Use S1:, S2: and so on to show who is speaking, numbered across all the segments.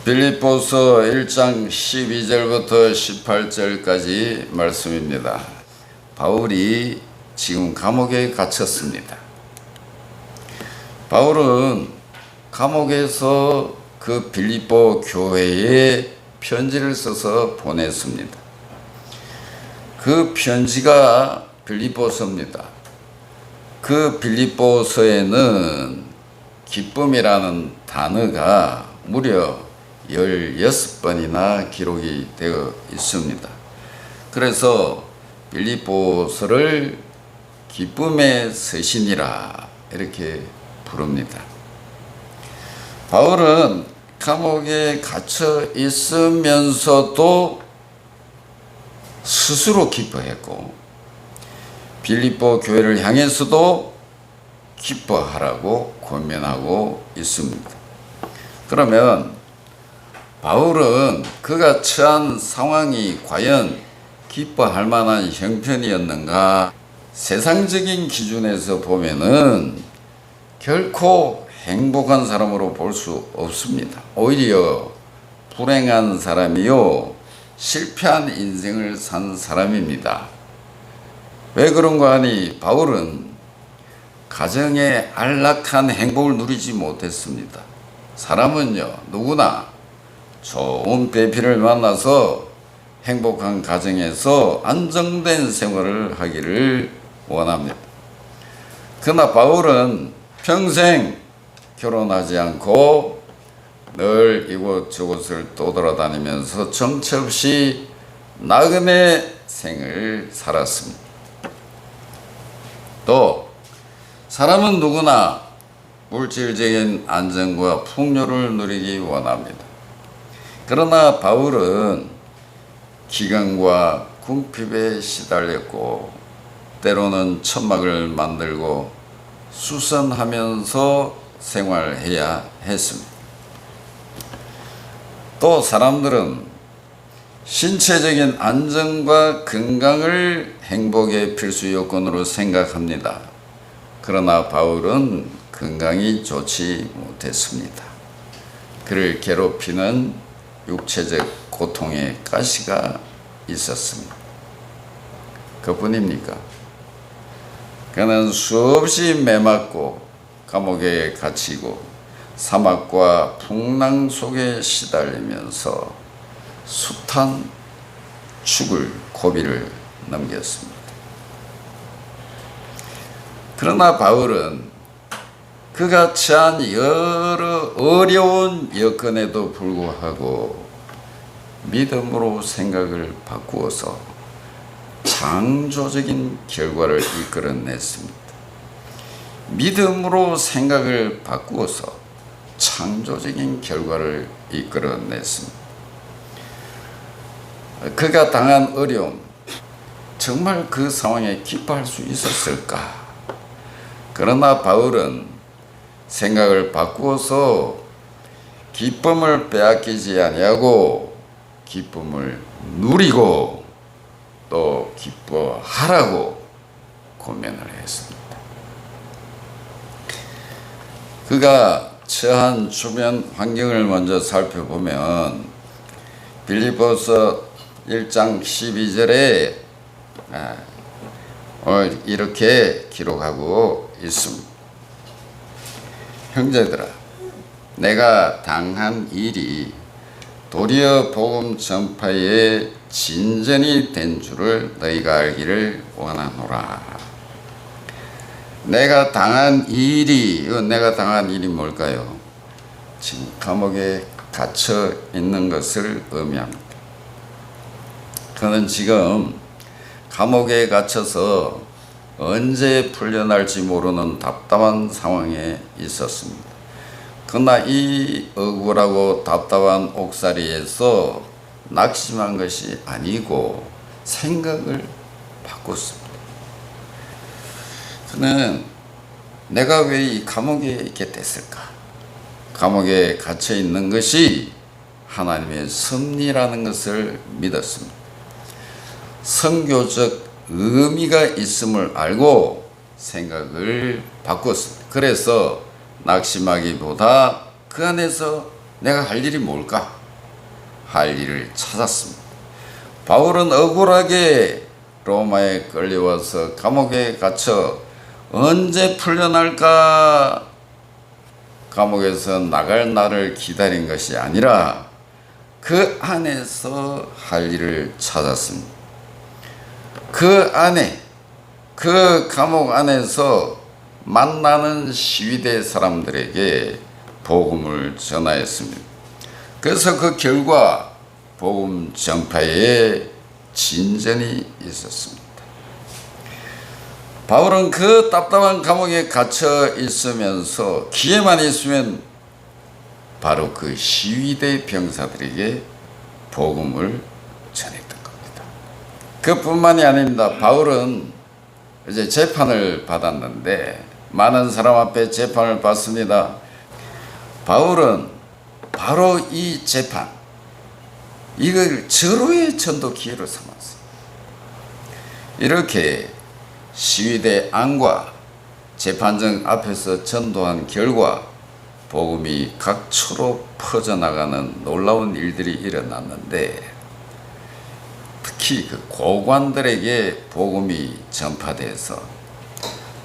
S1: 빌립보서 1장 12절부터 18절까지 말씀입니다. 바울이 지금 감옥에 갇혔습니다. 바울은 감옥에서 그 빌립보 교회에 편지를 써서 보냈습니다. 그 편지가 빌립보서입니다. 그 빌립보서에는 기쁨이라는 단어가 무려 16번이나 기록이 되어 있습니다. 그래서 빌립보서를 기쁨의 서신이라 이렇게 부릅니다. 바울은 감옥에 갇혀 있으면서도 스스로 기뻐했고 빌립보 교회를 향해서도 기뻐하라고 권면하고 있습니다. 그러면 바울은 그가 처한 상황이 과연 기뻐할 만한 형편이었는가? 세상적인 기준에서 보면은 결코 행복한 사람으로 볼 수 없습니다. 오히려 불행한 사람이요, 실패한 인생을 산 사람입니다. 왜 그런가 하니 바울은 가정의 안락한 행복을 누리지 못했습니다. 사람은요, 누구나 좋은 배필을 만나서 행복한 가정에서 안정된 생활을 하기를 원합니다. 그러나 바울은 평생 결혼하지 않고 늘 이곳저곳을 떠돌아다니면서 정처 없이 나그네 생을 살았습니다. 또 사람은 누구나 물질적인 안정과 풍요를 누리기 원합니다. 그러나 바울은 기근과 궁핍에 시달렸고 때로는 천막을 만들고 수선하면서 생활해야 했습니다. 또 사람들은 신체적인 안정과 건강을 행복의 필수 요건으로 생각합니다. 그러나 바울은 건강이 좋지 못했습니다. 그를 괴롭히는 육체적 고통의 가시가 있었습니다. 그뿐입니까? 그는 수없이 매맞고 감옥에 갇히고 사막과 풍랑 속에 시달리면서 숱한 죽을 고비를 넘겼습니다. 그러나 바울은 그가 처한 여러 어려운 여건에도 불구하고 믿음으로 생각을 바꾸어서 창조적인 결과를 이끌어냈습니다. 믿음으로 생각을 바꾸어서 창조적인 결과를 이끌어냈습니다. 그가 당한 어려움, 정말 그 상황에 기뻐할 수 있었을까? 그러나 바울은 생각을 바꾸어서 기쁨을 빼앗기지 아니하고 기쁨을 누리고 또 기뻐하라고 권면을 했습니다. 그가 처한 주변 환경을 먼저 살펴보면 빌립보서 1장 12절에 이렇게 기록하고 있습니다. 형제들아, 내가 당한 일이 도리어 복음 전파의 진전이 된 줄을 너희가 알기를 원하노라. 내가 당한 일이 뭘까요? 지금 감옥에 갇혀 있는 것을 의미합니다. 그는 지금 감옥에 갇혀서 언제 풀려날지 모르는 답답한 상황에 있었습니다. 그러나 이 억울하고 답답한 옥살이에서 낙심한 것이 아니고 생각을 바꿨습니다. 그는 내가 왜 이 감옥에 있게 됐을까? 감옥에 갇혀 있는 것이 하나님의 섭리라는 것을 믿었습니다. 선교적 의미가 있음을 알고 생각을 바꿨습니다. 그래서 낙심하기보다 그 안에서 내가 할 일이 뭘까? 할 일을 찾았습니다. 바울은 억울하게 로마에 끌려와서 감옥에 갇혀 언제 풀려날까? 감옥에서 나갈 날을 기다린 것이 아니라 그 안에서 할 일을 찾았습니다. 그 안에, 그 감옥 안에서 만나는 시위대 사람들에게 복음을 전하였습니다. 그래서 그 결과 복음 전파에 진전이 있었습니다. 바울은 그 답답한 감옥에 갇혀 있으면서 기회만 있으면 바로 그 시위대 병사들에게 복음을 전했던 겁니다. 그뿐만이 아닙니다. 바울은 이제 재판을 받았는데 많은 사람 앞에 재판을 받습니다. 바울은 바로 이 재판, 이걸 절호의 전도 기회로 삼았어요. 이렇게 시위대 안과 재판정 앞에서 전도한 결과 복음이 각처로 퍼져나가는 놀라운 일들이 일어났는데, 특히 그 고관들에게 복음이 전파돼서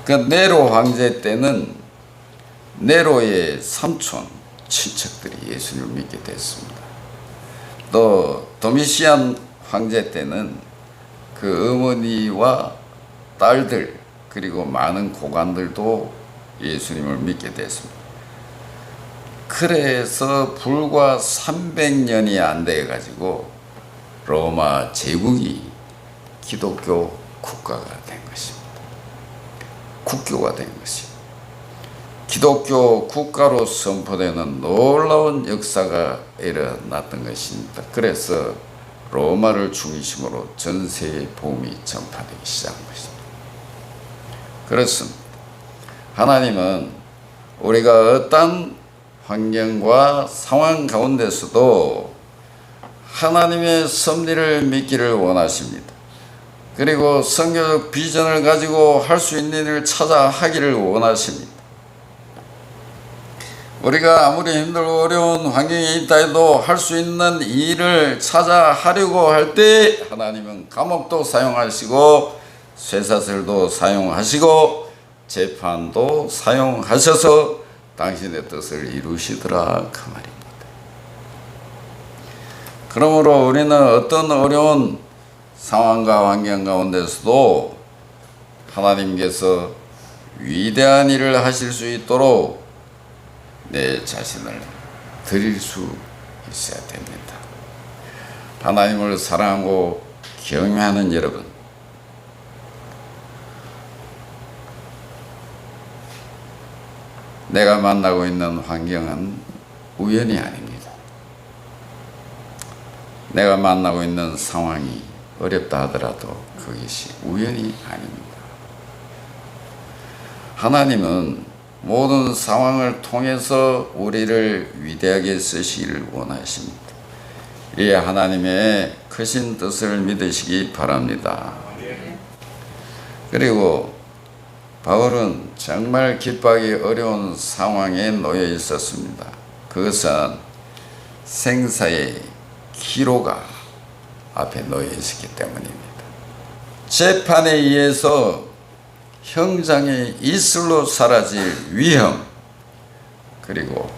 S1: 그 네로 황제 때는 네로의 삼촌 친척들이 예수님을 믿게 됐습니다. 또 도미시안 황제 때는 그 어머니와 딸들 그리고 많은 고관들도 예수님을 믿게 됐습니다. 그래서 불과 300년이 안 돼 가지고 로마 제국이 기독교 국가가 된 것입니다. 국교가 된 것입니다. 기독교 국가로 선포되는 놀라운 역사가 일어났던 것입니다. 그래서 로마를 중심으로 전 세계에 복음이 전파되기 시작한 것입니다. 그렇습니다. 하나님은 우리가 어떤 환경과 상황 가운데서도 하나님의 섭리를 믿기를 원하십니다. 그리고 선교적 비전을 가지고 할 수 있는 일을 찾아 하기를 원하십니다. 우리가 아무리 힘들고 어려운 환경에 있다 해도 할 수 있는 일을 찾아 하려고 할 때 하나님은 감옥도 사용하시고 쇠사슬도 사용하시고 재판도 사용하셔서 당신의 뜻을 이루시더라 그 말입니다. 그러므로 우리는 어떤 어려운 상황과 환경 가운데서도 하나님께서 위대한 일을 하실 수 있도록 내 자신을 드릴 수 있어야 됩니다. 하나님을 사랑하고 경외하는 여러분, 내가 만나고 있는 환경은 우연이 아닙니다. 내가 만나고 있는 상황이 어렵다 하더라도 그것이 우연이 아닙니다. 하나님은 모든 상황을 통해서 우리를 위대하게 쓰시기를 원하십니다. 이 하나님의 크신 뜻을 믿으시기 바랍니다. 그리고 바울은 정말 기뻐하기 어려운 상황에 놓여 있었습니다. 그것은 생사의 기로가 앞에 놓여 있었기 때문입니다. 재판에 의해서 형장의 이슬로 사라질 위험, 그리고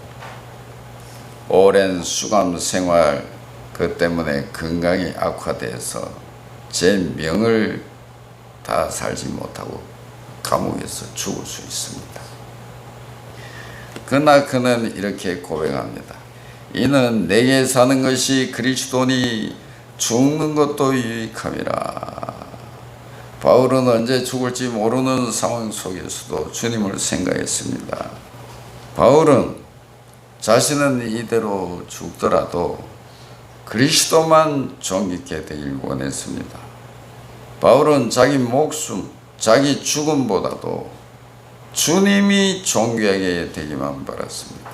S1: 오랜 수감 생활 그 때문에 건강이 악화돼서 제 명을 다 살지 못하고 감옥에서 죽을 수 있습니다. 그러나 그는 이렇게 고백합니다. 이는 내게 사는 것이 그리스도니 죽는 것도 유익함이라. 바울은 언제 죽을지 모르는 상황 속에서도 주님을 생각했습니다. 바울은 자신은 이대로 죽더라도 그리스도만 존귀케 되길 원했습니다. 바울은 자기 목숨, 자기 죽음보다도 주님이 존귀하게 되기만 바랐습니다.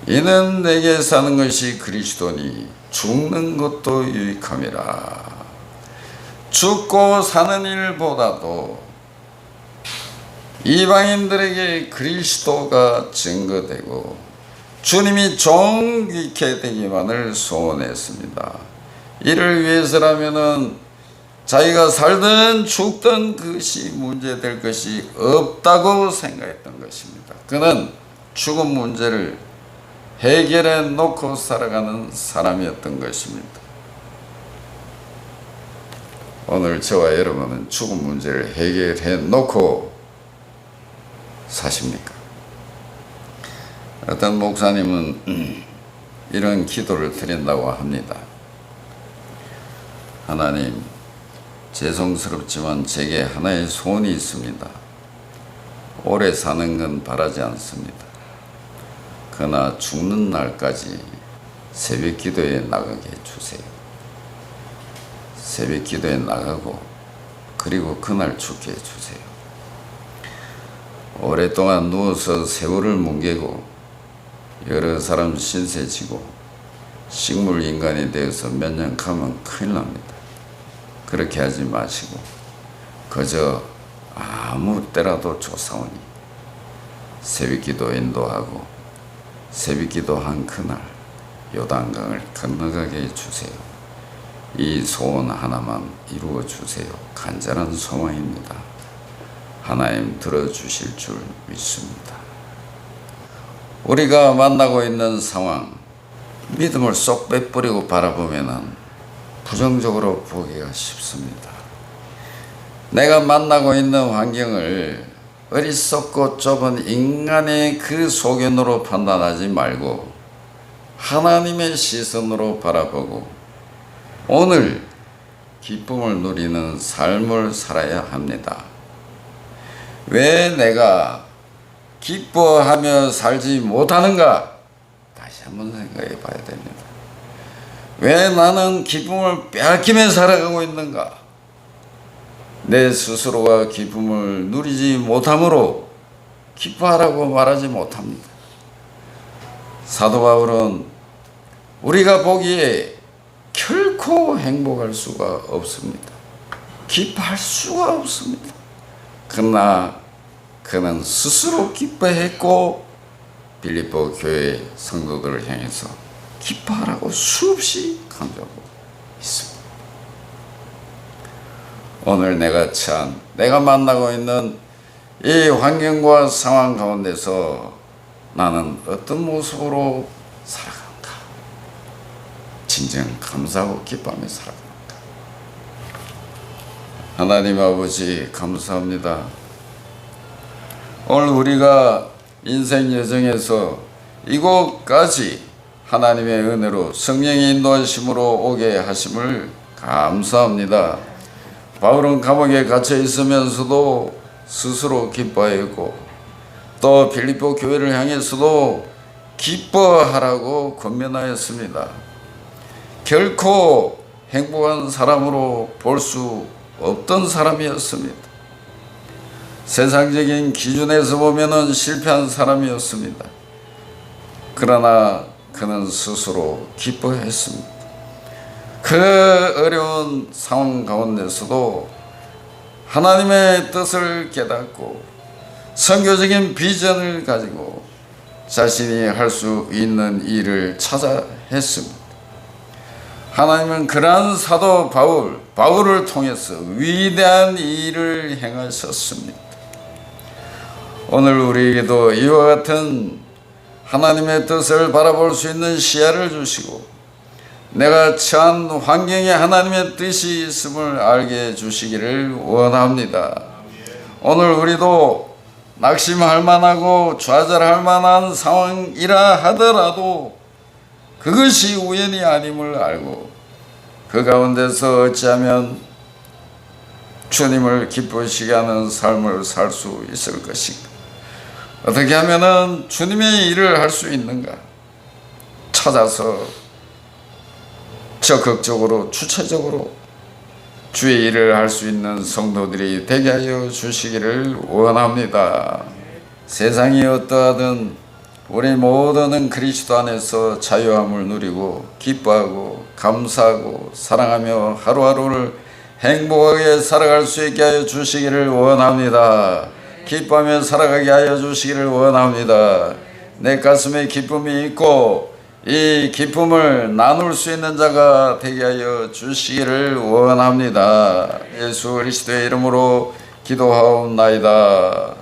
S1: 이는 내게 사는 것이 그리스도니 죽는 것도 유익함이라. 죽고 사는 일보다도 이방인들에게 그리스도가 증거되고 주님이 존귀케 되기만을 소원했습니다. 이를 위해서라면은 자기가 살든 죽든 그것이 문제될 것이 없다고 생각했던 것입니다. 그는 죽음 문제를 해결해 놓고 살아가는 사람이었던 것입니다. 오늘 저와 여러분은 죽음 문제를 해결해 놓고 사십니까? 어떤 목사님은 이런 기도를 드린다고 합니다. 하나님, 죄송스럽지만 제게 하나의 소원이 있습니다. 오래 사는 건 바라지 않습니다. 그러나 죽는 날까지 새벽 기도에 나가게 해주세요. 새벽 기도에 나가고 그리고 그날 죽게 해주세요. 오랫동안 누워서 세월을 뭉개고 여러 사람 신세 지고 식물 인간이 되어서 몇 년 가면 큰일 납니다. 그렇게 하지 마시고 그저 아무 때라도 조사오니 새벽기도 인도하고 새벽기도 한 그날 요단강을 건너가게 해주세요. 이 소원 하나만 이루어 주세요. 간절한 소망입니다. 하나님 들어주실 줄 믿습니다. 우리가 만나고 있는 상황, 믿음을 쏙 빼버리고 바라보면 부정적으로 보기가 쉽습니다. 내가 만나고 있는 환경을 어리석고 좁은 인간의 그 소견으로 판단하지 말고 하나님의 시선으로 바라보고 오늘 기쁨을 누리는 삶을 살아야 합니다. 왜 내가 기뻐하며 살지 못하는가? 다시 한번 생각해 봐야 됩니다. 왜 나는 기쁨을 빼앗기며 살아가고 있는가? 내 스스로가 기쁨을 누리지 못함으로 기뻐하라고 말하지 못합니다. 사도 바울은 우리가 보기에 결코 행복할 수가 없습니다. 기뻐할 수가 없습니다. 그러나 그는 스스로 기뻐했고 빌립보 교회 성도들을 향해서 기뻐하라고 수없이 강조하고 있습니다. 오늘 내가 만나고 있는 이 환경과 상황 가운데서 나는 어떤 모습으로 살아가는가? 진정 감사하고 기뻐하며 살아가는가? 하나님 아버지 감사합니다. 오늘 우리가 인생 여정에서 이곳까지 하나님의 은혜로 성령의 인도하심으로 오게 하심을 감사합니다. 바울은 감옥에 갇혀 있으면서도 스스로 기뻐했고 또 빌립보 교회를 향해서도 기뻐하라고 권면하였습니다. 결코 행복한 사람으로 볼 수 없던 사람이었습니다. 세상적인 기준에서 보면은 실패한 사람이었습니다. 그러나 그는 스스로 기뻐했습니다. 그 어려운 상황 가운데서도 하나님의 뜻을 깨닫고 선교적인 비전을 가지고 자신이 할 수 있는 일을 찾아 했습니다. 하나님은 그러한 사도 바울을 통해서 위대한 일을 행하셨습니다. 오늘 우리에게도 이와 같은 하나님의 뜻을 바라볼 수 있는 시야를 주시고 내가 처한 환경에 하나님의 뜻이 있음을 알게 해주시기를 원합니다. 오늘 우리도 낙심할 만하고 좌절할 만한 상황이라 하더라도 그것이 우연이 아님을 알고 그 가운데서 어찌하면 주님을 기쁘시게 하는 삶을 살 수 있을 것인가? 어떻게 하면 주님의 일을 할 수 있는가? 찾아서 적극적으로 주체적으로 주의 일을 할 수 있는 성도들이 되게 하여 주시기를 원합니다. 세상이 어떠하든 우리 모두는 그리스도 안에서 자유함을 누리고 기뻐하고 감사하고 사랑하며 하루하루를 행복하게 살아갈 수 있게 하여 주시기를 원합니다. 기뻐하며 살아가게 하여 주시기를 원합니다. 내 가슴에 기쁨이 있고 이 기쁨을 나눌 수 있는 자가 되게 하여 주시기를 원합니다. 예수 그리스도의 이름으로 기도하옵나이다.